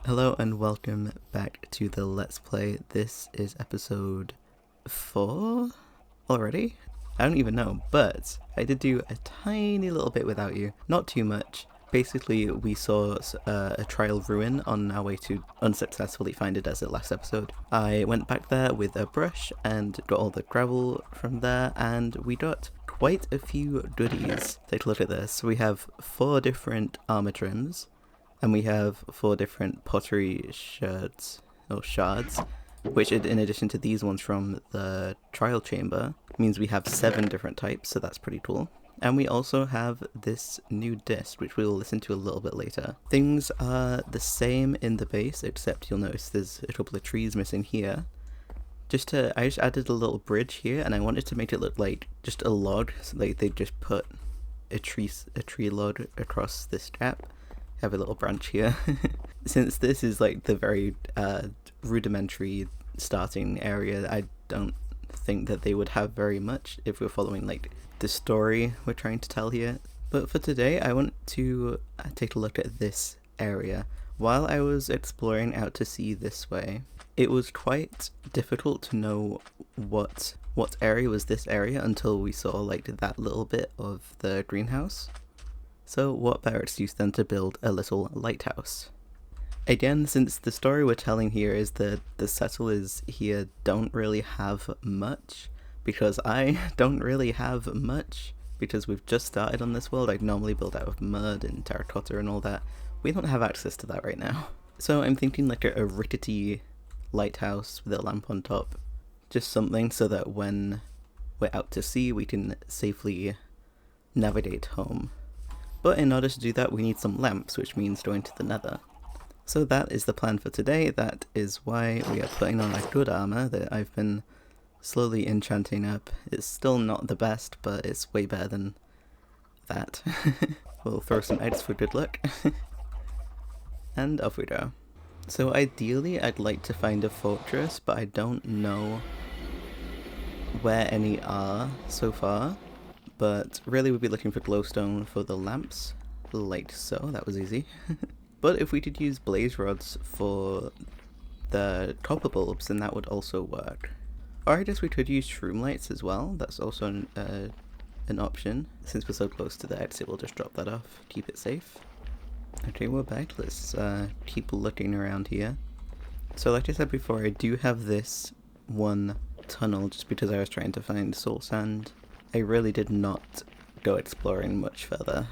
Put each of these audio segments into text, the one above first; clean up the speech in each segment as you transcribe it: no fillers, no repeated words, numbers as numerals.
Hello and welcome back to the Let's Play. This is episode 4 already? I don't even know, but I did do a tiny little bit without you. Not too much. Basically, we saw a trial ruin on our way to unsuccessfully find a desert last episode. I went back there with a brush and got all the gravel from there, and we got quite a few goodies. Take a look at this. We have 4 different armor trims. And we have 4 different pottery shards, which in addition to these ones from the trial chamber, means we have 7 different types, so that's pretty cool. And we also have this new disc, which we'll listen to a little bit later. Things are the same in the base, except you'll notice there's a couple of trees missing here. I just added a little bridge here, and I wanted to make it look like just a log, so like they just put a tree log across this gap. Have a little branch here. Since this is like the very rudimentary starting area, I don't think that they would have very much if we're following like the story we're trying to tell here. But for today I want to take a look at this area. While I was exploring out to sea this way, it was quite difficult to know what area was this area until we saw like that little bit of the greenhouse. So what better excuse than to build a little lighthouse? Again, since the story we're telling here is that the settlers here don't really have much, because I don't really have much, because we've just started on this world. I'd normally build out of mud and terracotta and all that. We don't have access to that right now. So I'm thinking like a rickety lighthouse with a lamp on top. Just something so that when we're out to sea we can safely navigate home. But in order to do that we need some lamps, which means going to the nether. So that is the plan for today. That is why we are putting on our good armor that I've been slowly enchanting up. It's still not the best, but it's way better than that. We'll throw some eggs for good luck. And off we go. So ideally I'd like to find a fortress, but I don't know where any are so far. But really we'd be looking for glowstone for the lamps, like so. That was easy. But if we could use blaze rods for the copper bulbs, then that would also work. Or I guess we could use shroom lights as well. That's also an option. Since we're so close to the exit, we'll just drop that off, keep it safe. Okay, we're back. Let's keep looking around here. So like I said before, I do have this one tunnel just because I was trying to find soul sand. I really did not go exploring much further.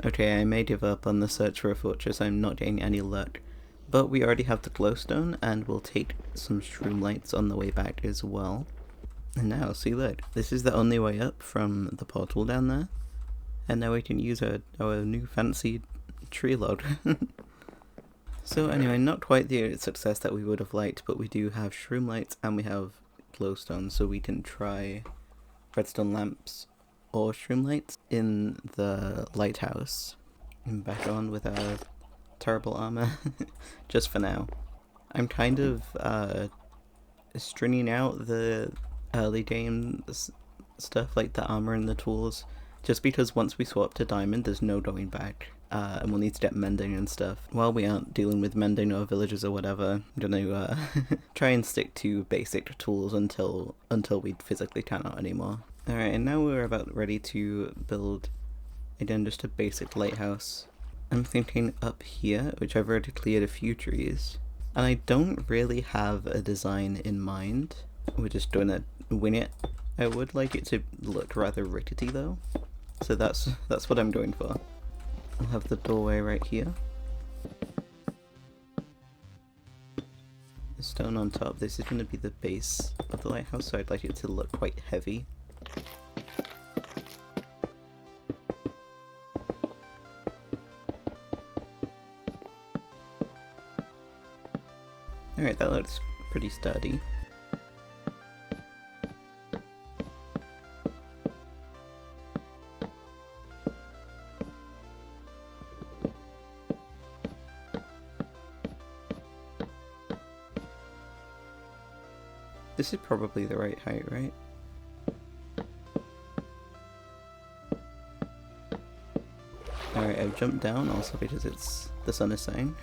Okay, I may give up on the search for a fortress. I'm not getting any luck. But we already have the glowstone, and we'll take some shroom lights on the way back as well. And now, see, look, this is the only way up from the portal down there. And now we can use our new fancy tree log. So anyway, not quite the success that we would have liked, but we do have shroom lights and we have glowstone, so we can try redstone lamps or shroom lights in the lighthouse. And back on with our terrible armor, just for now. I'm kind of stringing out the early game stuff like the armor and the tools, just because once we swap to diamond there's no going back, and we'll need to get mending and stuff. While we aren't dealing with mending or villagers or whatever, I'm gonna try and stick to basic tools until we physically cannot anymore. Alright, and now we're about ready to build, again, just a basic lighthouse. I'm thinking up here, which I've already cleared a few trees, and I don't really have a design in mind. We're just gonna wing it. I would like it to look rather rickety though, so that's what I'm going for. I'll have the doorway right here. The stone on top. This is going to be the base of the lighthouse, so I'd like it to look quite heavy. Alright, that looks pretty sturdy. This is probably the right height, right? Alright, I've jumped down also because the sun is setting.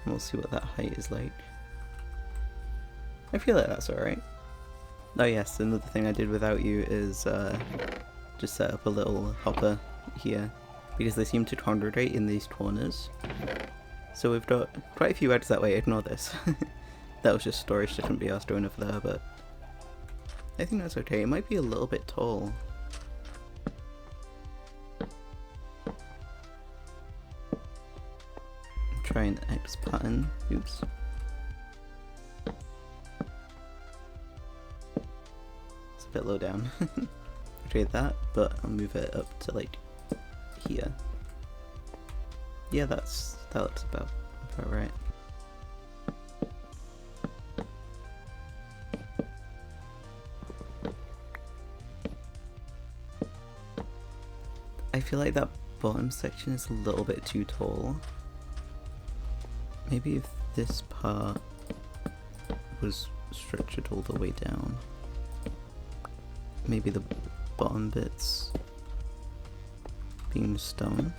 we'll see what that height is like. I feel like that's alright. Oh yes, another thing I did without you is just set up a little hopper here, because they seem to congregate in these corners. So we've got quite a few eggs that way. Ignore this. That was just storage, shouldn't be us going over there, but I think that's okay. It might be a little bit tall. Try an X pattern. Oops. It's a bit low down. Trade that, but I'll move it up to like here. Yeah, that looks about right. I feel like that bottom section is a little bit too tall. Maybe if this part was structured all the way down. Maybe the bottom bits being stone.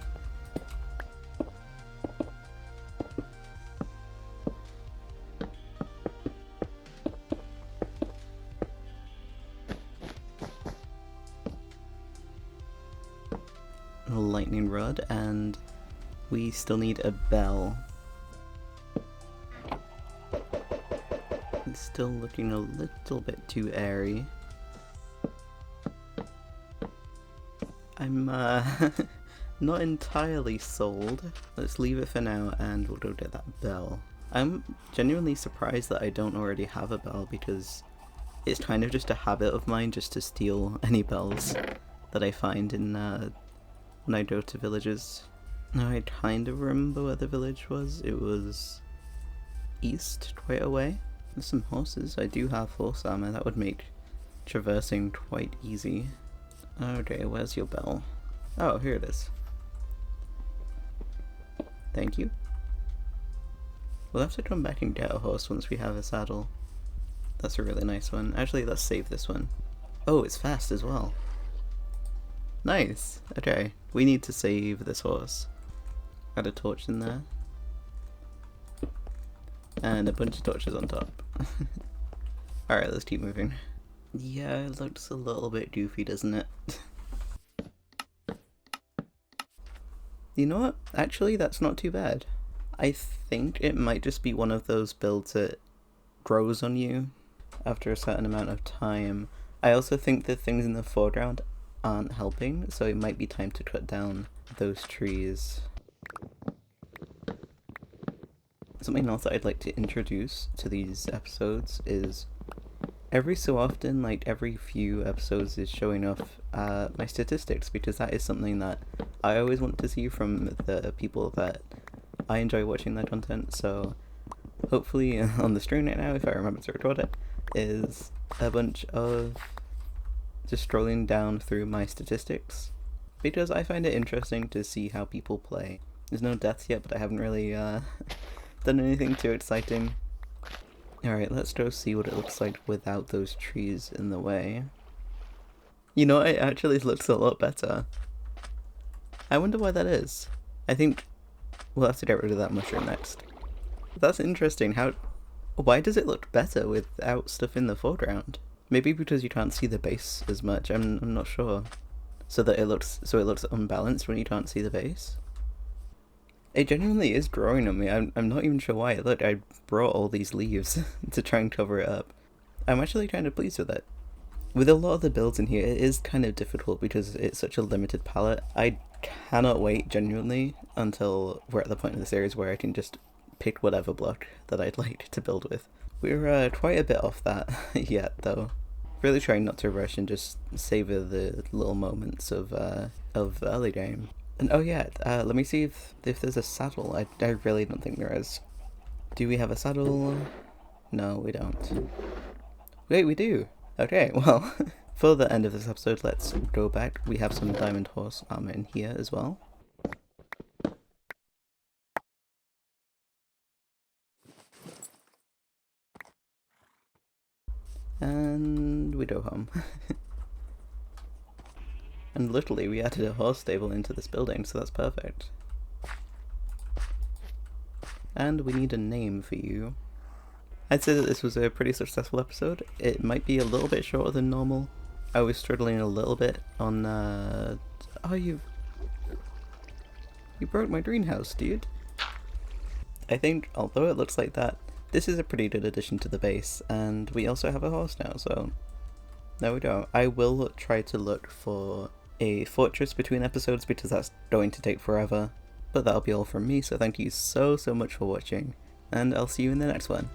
A lightning rod, and we still need a bell. It's still looking a little bit too airy. I'm not entirely sold. Let's leave it for now and we'll go get that bell. I'm genuinely surprised that I don't already have a bell, because it's kind of just a habit of mine just to steal any bells that I find in when I go to villages. Now I kind of remember where the village was. It was east, quite a way. There's some horses. I do have horse armor. That would make traversing quite easy. Okay, where's your bell? Oh, here it is. Thank you. We'll have to come back and get a horse once we have a saddle. That's a really nice one. Actually, let's save this one. Oh, it's fast as well. Nice. Okay, we need to save this horse. Add a torch in there. And a bunch of torches on top. Alright, let's keep moving. Yeah, it looks a little bit goofy, doesn't it? You know what? Actually, that's not too bad. I think it might just be one of those builds that grows on you after a certain amount of time. I also think the things in the foreground aren't helping, so it might be time to cut down those trees. Something else that I'd like to introduce to these episodes is every so often, like every few episodes, is showing off my statistics, because that is something that I always want to see from the people that I enjoy watching their content. So hopefully on the stream right now, if I remember to record it, is a bunch of just scrolling down through my statistics, because I find it interesting to see how people play. There's no deaths yet, but I haven't really done anything too exciting. Alright, let's go see what it looks like without those trees in the way. You know, it actually looks a lot better. I wonder why that is. I think we'll have to get rid of that mushroom next. That's interesting. Why does it look better without stuff in the foreground? Maybe because you can't see the base as much. I'm not sure. So it looks unbalanced when you can't see the base. It genuinely is growing on me. I'm not even sure why. Look, I brought all these leaves to try and cover it up. I'm actually kind of pleased with it. With a lot of the builds in here, it is kind of difficult because it's such a limited palette. I cannot wait, genuinely, until we're at the point of the series where I can just pick whatever block that I'd like to build with. We're quite a bit off that yet, though. Really trying not to rush and just savor the little moments of early game. And oh yeah, let me see if there's a saddle. I really don't think there is. Do we have a saddle? No, we don't. Wait, we do! Okay, well, for the end of this episode, let's go back. We have some diamond horse armor in here as well. And we go home. And literally, we added a horse stable into this building, so that's perfect. And we need a name for you. I'd say that this was a pretty successful episode. It might be a little bit shorter than normal. I was struggling a little bit on, oh, you broke my greenhouse, dude. I think, although it looks like that, this is a pretty good addition to the base, and we also have a horse now, so there we go. I will try to look for a fortress between episodes because that's going to take forever, but that'll be all from me, so thank you so much for watching, and I'll see you in the next one.